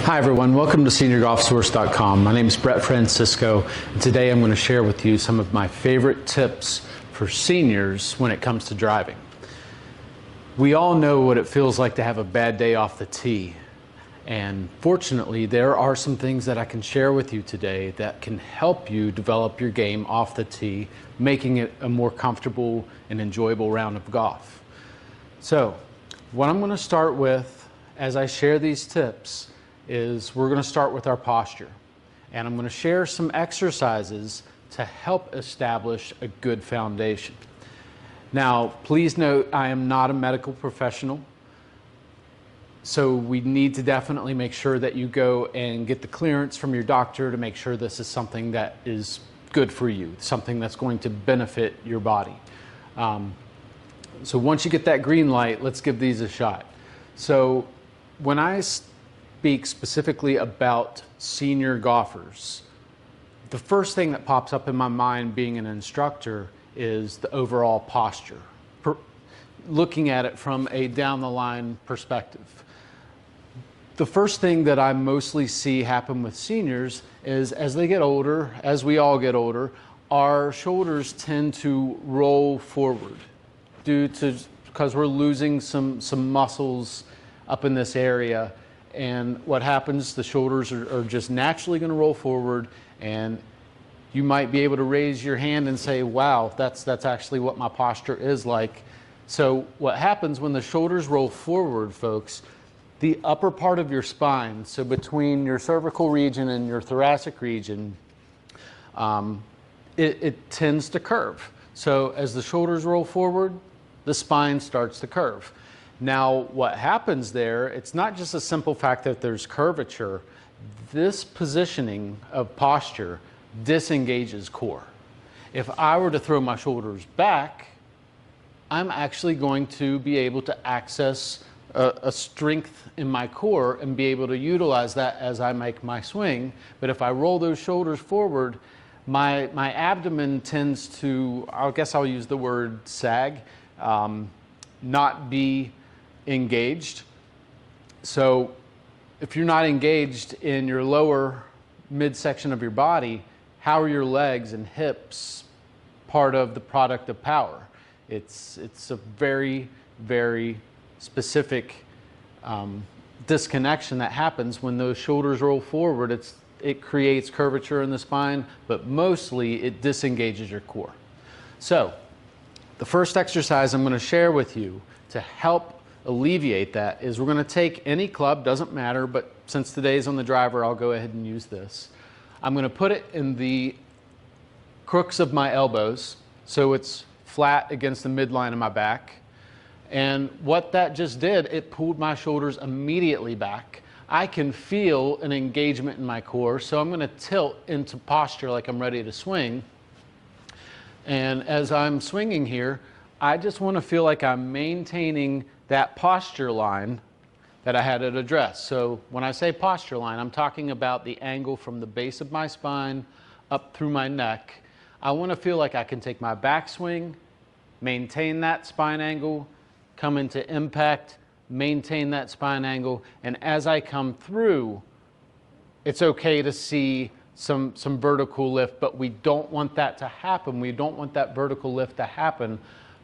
Hi everyone, welcome to SeniorGolfSource.com. My name is Brett Francisco, and today I'm going to share with you some of my favorite tips for seniors when it comes to driving. We all know what it feels like to have a bad day off the tee, and fortunately there are some things that I can share with you today that can help you develop your game off the tee, making it a more comfortable and enjoyable round of golf. So what I'm going to start with as I share these tips is we're going to start with our posture, and I'm going to share some exercises to help establish a good foundation. Now, please note I am not a medical professional, so we need to definitely make sure that you go and get the clearance from your doctor to make sure this is something that is good for you, something that's going to benefit your body. So once you get that green light, let's give these a shot. So when I speak specifically about senior golfers, the first thing that pops up in my mind being an instructor is the overall posture, looking at it from a down the line perspective. The first thing that I mostly see happen with seniors is as they get older, as we all get older, our shoulders tend to roll forward because we're losing some muscles up in this area. And what happens, the shoulders are just naturally going to roll forward, and you might be able to raise your hand and say, wow, that's actually what my posture is like. So what happens when the shoulders roll forward, folks, the upper part of your spine, so between your cervical region and your thoracic region, it tends to curve. So as the shoulders roll forward, the spine starts to curve. Now, what happens there, it's not just a simple fact that there's curvature. This positioning of posture disengages core. If I were to throw my shoulders back, I'm actually going to be able to access a strength in my core and be able to utilize that as I make my swing. But if I roll those shoulders forward, my abdomen tends to, I guess I'll use the word sag, not be engaged. So if you're not engaged in your lower midsection of your body, how are your legs and hips part of the product of power? It's a very, very specific disconnection that happens when those shoulders roll forward. It creates curvature in the spine, but mostly it disengages your core. So the first exercise I'm going to share with you to help alleviate that is we're going to take any club, doesn't matter, but since today's on the driver, I'll go ahead and use this. I'm going to put it in the crooks of my elbows so it's flat against the midline of my back. And what that just did, it pulled my shoulders immediately back. I can feel an engagement in my core, so I'm going to tilt into posture like I'm ready to swing. And as I'm swinging here, I just want to feel like I'm maintaining that posture line that I had at address. So when I say posture line, I'm talking about the angle from the base of my spine up through my neck. I want to feel like I can take my backswing, maintain that spine angle, come into impact, maintain that spine angle, and as I come through, it's okay to see some vertical lift, but we don't want that to happen. We don't want that vertical lift to happen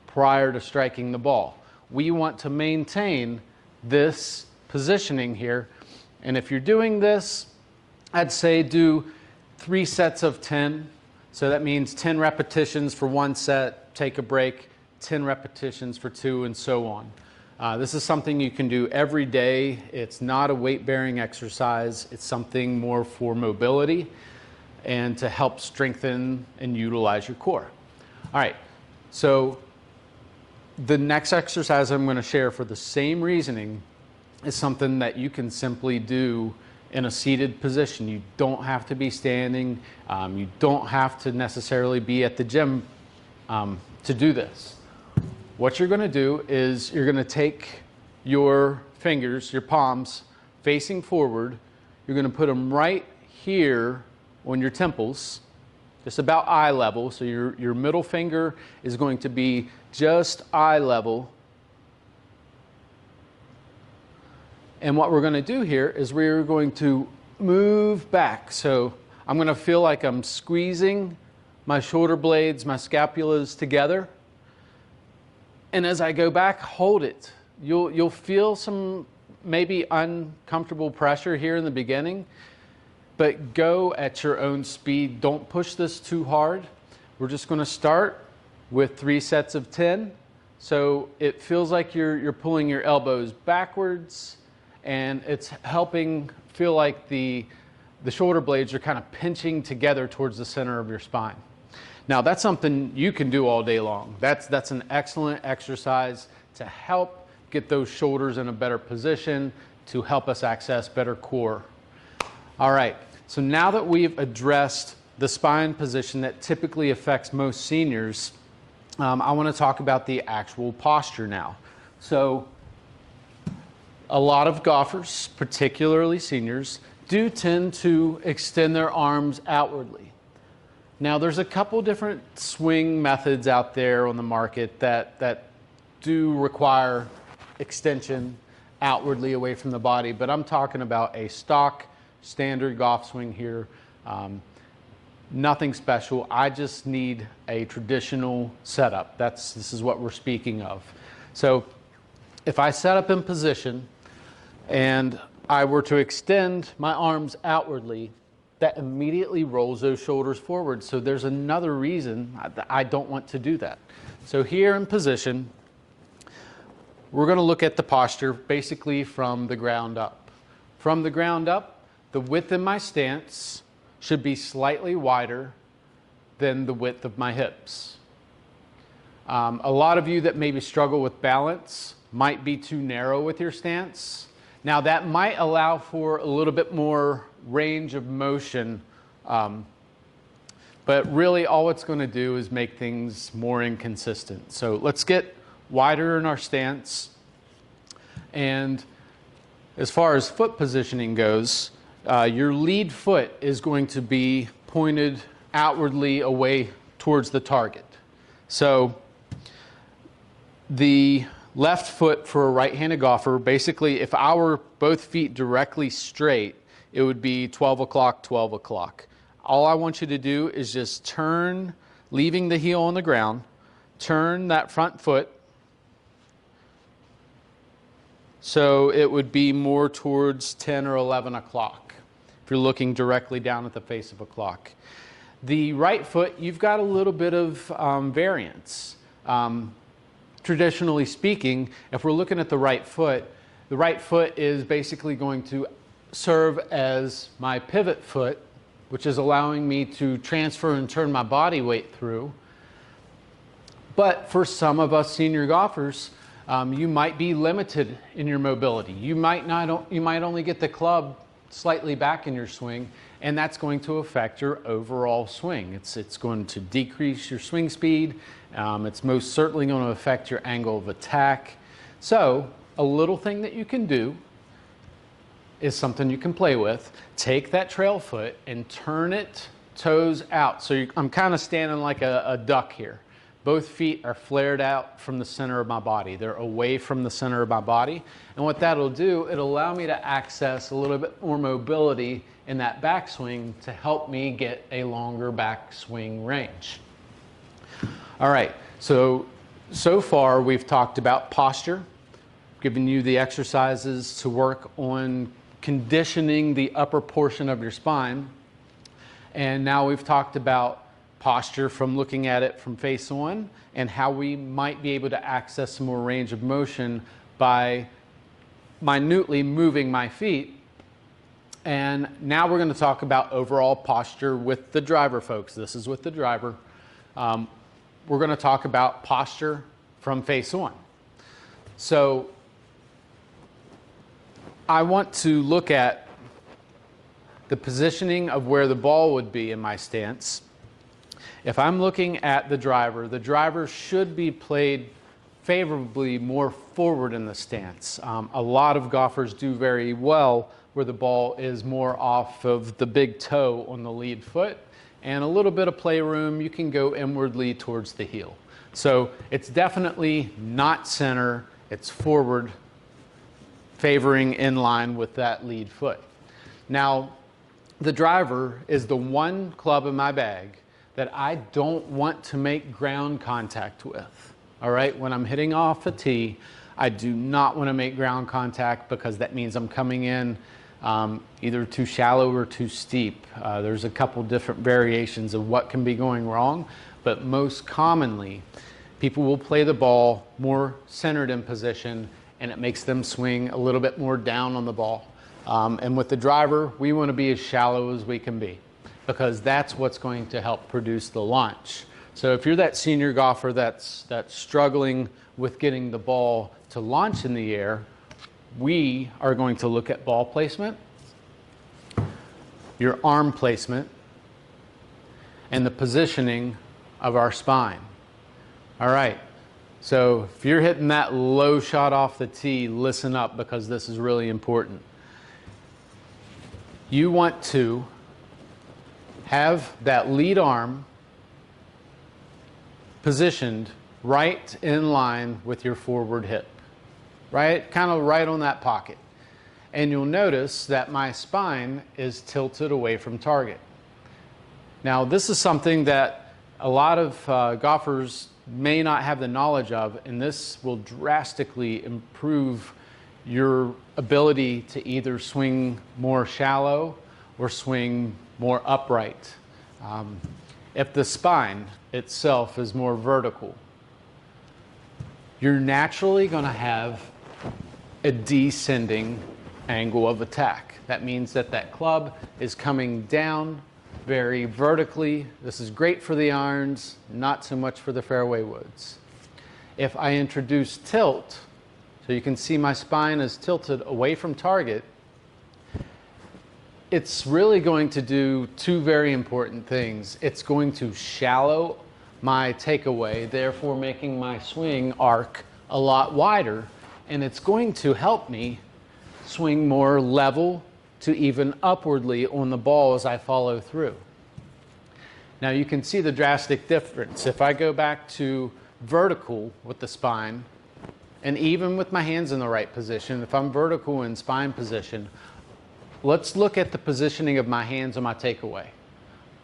prior to striking the ball. We want to maintain this positioning here. And if you're doing this, I'd say do 3 sets of 10. So that means 10 repetitions for 1 set, take a break, 10 repetitions for 2, and so on. This is something you can do every day. It's not a weight-bearing exercise. It's something more for mobility and to help strengthen and utilize your core. All right, so the next exercise I'm going to share for the same reasoning is something that you can simply do in a seated position. You don't have to be standing. You don't have to necessarily be at the gym to do this. What you're going to do is you're going to take your fingers, your palms, facing forward. You're going to put them right here on your temples, just about eye level. So your middle finger is going to be just eye level. And what we're going to do here is we're going to move back. So I'm going to feel like I'm squeezing my shoulder blades, my scapulas together. And as I go back, hold it. You'll feel some maybe uncomfortable pressure here in the beginning, but go at your own speed. Don't push this too hard. We're just going to start with 3 sets of 10. So it feels like you're pulling your elbows backwards, and it's helping feel like the shoulder blades are kind of pinching together towards the center of your spine. Now that's something you can do all day long. That's an excellent exercise to help get those shoulders in a better position, to help us access better core. All right, so now that we've addressed the spine position that typically affects most seniors, I want to talk about the actual posture now. So a lot of golfers, particularly seniors, do tend to extend their arms outwardly. Now there's a couple different swing methods out there on the market that do require extension outwardly away from the body, but I'm talking about a stock standard golf swing here. Nothing special. I just need a traditional setup. This is what we're speaking of. So if I set up in position and I were to extend my arms outwardly, that immediately rolls those shoulders forward. So there's another reason I don't want to do that. So here in position, we're going to look at the posture basically from the ground up. From the ground up, the width in my stance should be slightly wider than the width of my hips. A lot of you that maybe struggle with balance might be too narrow with your stance. Now that might allow for a little bit more range of motion, but really all it's going to do is make things more inconsistent. So let's get wider in our stance. And as far as foot positioning goes, your lead foot is going to be pointed outwardly away towards the target. So the left foot for a right-handed golfer, basically if I were both feet directly straight, it would be 12 o'clock, 12 o'clock. All I want you to do is just turn, leaving the heel on the ground, turn that front foot so it would be more towards 10 or 11 o'clock if you're looking directly down at the face of a clock. The right foot, you've got a little bit of variance. Traditionally speaking, if we're looking at the right foot is basically going to serve as my pivot foot, which is allowing me to transfer and turn my body weight through. But for some of us senior golfers, you might be limited in your mobility. You might only get the club slightly back in your swing, and that's going to affect your overall swing. It's going to decrease your swing speed. It's most certainly going to affect your angle of attack. So a little thing that you can do is something you can play with. Take that trail foot and turn it toes out. So I'm kind of standing like a duck here. Both feet are flared out from the center of my body. They're away from the center of my body. And what that'll do, it'll allow me to access a little bit more mobility in that backswing to help me get a longer backswing range. All right, so far we've talked about posture, given you the exercises to work on conditioning the upper portion of your spine. And now we've talked about posture from looking at it from face on and how we might be able to access some more range of motion by minutely moving my feet. And now we're going to talk about overall posture with the driver, folks. This is with the driver. We're going to talk about posture from face on. So I want to look at the positioning of where the ball would be in my stance. If I'm looking at the driver should be played favorably more forward in the stance. A lot of golfers do very well where the ball is more off of the big toe on the lead foot, and a little bit of play room, you can go inwardly towards the heel. So it's definitely not center, it's forward favoring in line with that lead foot. Now, the driver is the one club in my bag that I don't want to make ground contact with. All right, when I'm hitting off a tee, I do not want to make ground contact because that means I'm coming in either too shallow or too steep. There's a couple different variations of what can be going wrong, but most commonly, people will play the ball more centered in position and it makes them swing a little bit more down on the ball. And with the driver, we want to be as shallow as we can be because that's what's going to help produce the launch. So if you're that senior golfer that's struggling with getting the ball to launch in the air, we are going to look at ball placement, your arm placement, and the positioning of our spine. All right, so if you're hitting that low shot off the tee, listen up because this is really important. You want to have that lead arm positioned right in line with your forward hip, right? Kind of right on that pocket. And you'll notice that my spine is tilted away from target. Now, this is something that a lot of golfers may not have the knowledge of, and this will drastically improve your ability to either swing more shallow or swing more upright. If the spine itself is more vertical, you're naturally going to have a descending angle of attack. That means that that club is coming down very vertically. This is great for the irons, not so much for the fairway woods. If I introduce tilt, so you can see my spine is tilted away from target, it's really going to do two very important things. It's going to shallow my takeaway, therefore making my swing arc a lot wider, and it's going to help me swing more level to even upwardly on the ball as I follow through. Now you can see the drastic difference. If I go back to vertical with the spine, and even with my hands in the right position, if I'm vertical in spine position, let's look at the positioning of my hands on my takeaway.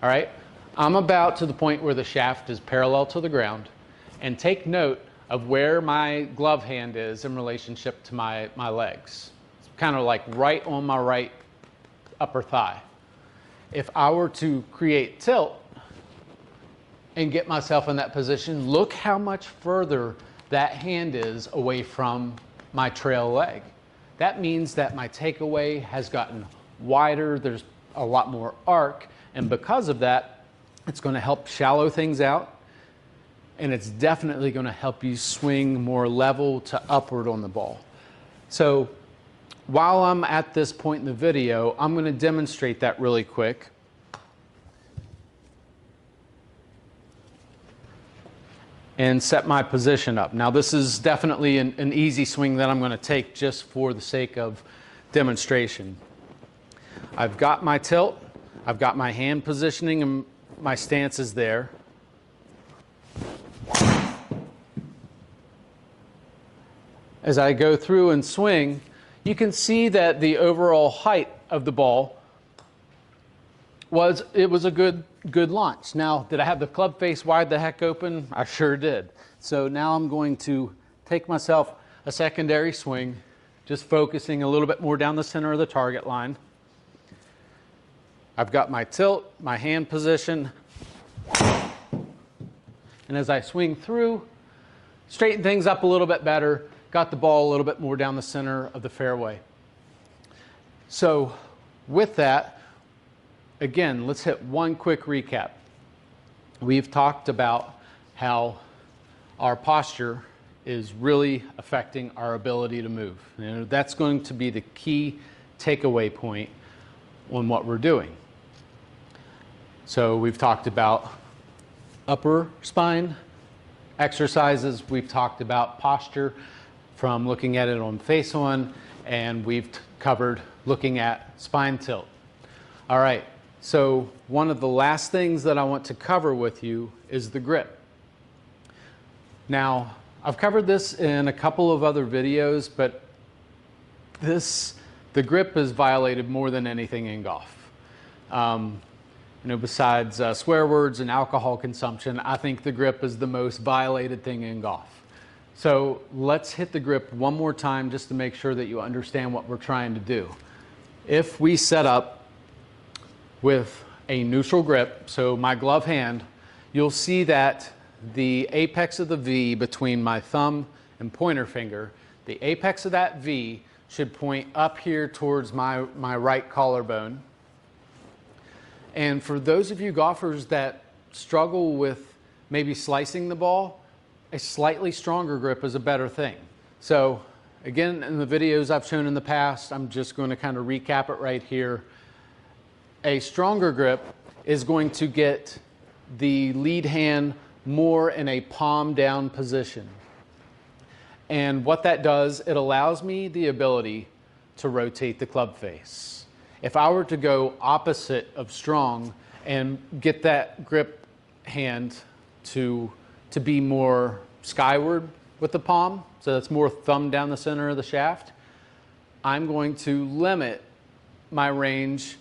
All right, I'm about to the point where the shaft is parallel to the ground, and take note of where my glove hand is in relationship to my legs. It's kind of like right on my right upper thigh. If I were to create tilt and get myself in that position, look how much further that hand is away from my trail leg. That means that my takeaway has gotten wider, there's a lot more arc, and because of that, it's going to help shallow things out, and it's definitely going to help you swing more level to upward on the ball. So while I'm at this point in the video, I'm going to demonstrate that really quick. And set my position up. Now this is definitely an easy swing that I'm going to take just for the sake of demonstration. I've got my tilt, I've got my hand positioning, and my stance is there. As I go through and swing, you can see that the overall height of the ball was a good launch. Now, did I have the club face wide the heck open? I sure did. So now I'm going to take myself a secondary swing, just focusing a little bit more down the center of the target line. I've got my tilt, my hand position, and as I swing through, straighten things up a little bit better, got the ball a little bit more down the center of the fairway. So with that, again, let's hit one quick recap. We've talked about how our posture is really affecting our ability to move. And that's going to be the key takeaway point on what we're doing. So we've talked about upper spine exercises. We've talked about posture from looking at it on face on, and we've covered looking at spine tilt. All right. So one of the last things that I want to cover with you is the grip. Now, I've covered this in a couple of other videos, but The grip is violated more than anything in golf. Besides swear words and alcohol consumption, I think the grip is the most violated thing in golf. So let's hit the grip one more time just to make sure that you understand what we're trying to do. If we set up with a neutral grip, so my glove hand, you'll see that the apex of the V between my thumb and pointer finger, the apex of that V should point up here towards my right collarbone. And for those of you golfers that struggle with maybe slicing the ball, a slightly stronger grip is a better thing. So again, in the videos I've shown in the past, I'm just going to kind of recap it right here. A stronger grip is going to get the lead hand more in a palm down position. And what that does, it allows me the ability to rotate the club face. If I were to go opposite of strong and get that grip hand to be more skyward with the palm, so that's more thumb down the center of the shaft, I'm going to limit my range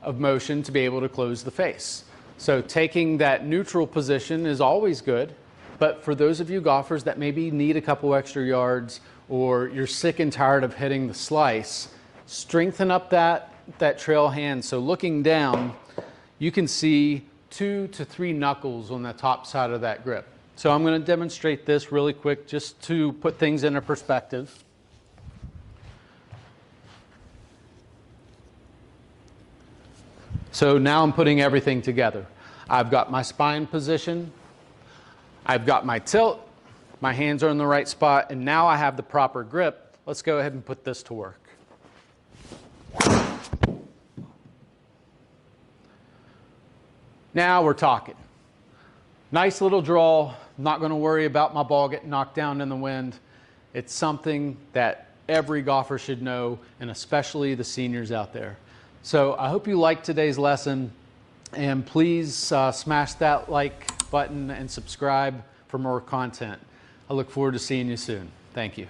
of motion to be able to close the face. So taking that neutral position is always good. But for those of you golfers that maybe need a couple extra yards, or you're sick and tired of hitting the slice, strengthen up that trail hand. So looking down, you can see 2 to 3 knuckles on the top side of that grip. So I'm going to demonstrate this really quick just to put things into perspective. So now I'm putting everything together. I've got my spine position, I've got my tilt, my hands are in the right spot, and now I have the proper grip. Let's go ahead and put this to work. Now we're talking. Nice little draw, not going to worry about my ball getting knocked down in the wind. It's something that every golfer should know, and especially the seniors out there. So I hope you liked today's lesson, and please smash that like button and subscribe for more content. I look forward to seeing you soon. Thank you.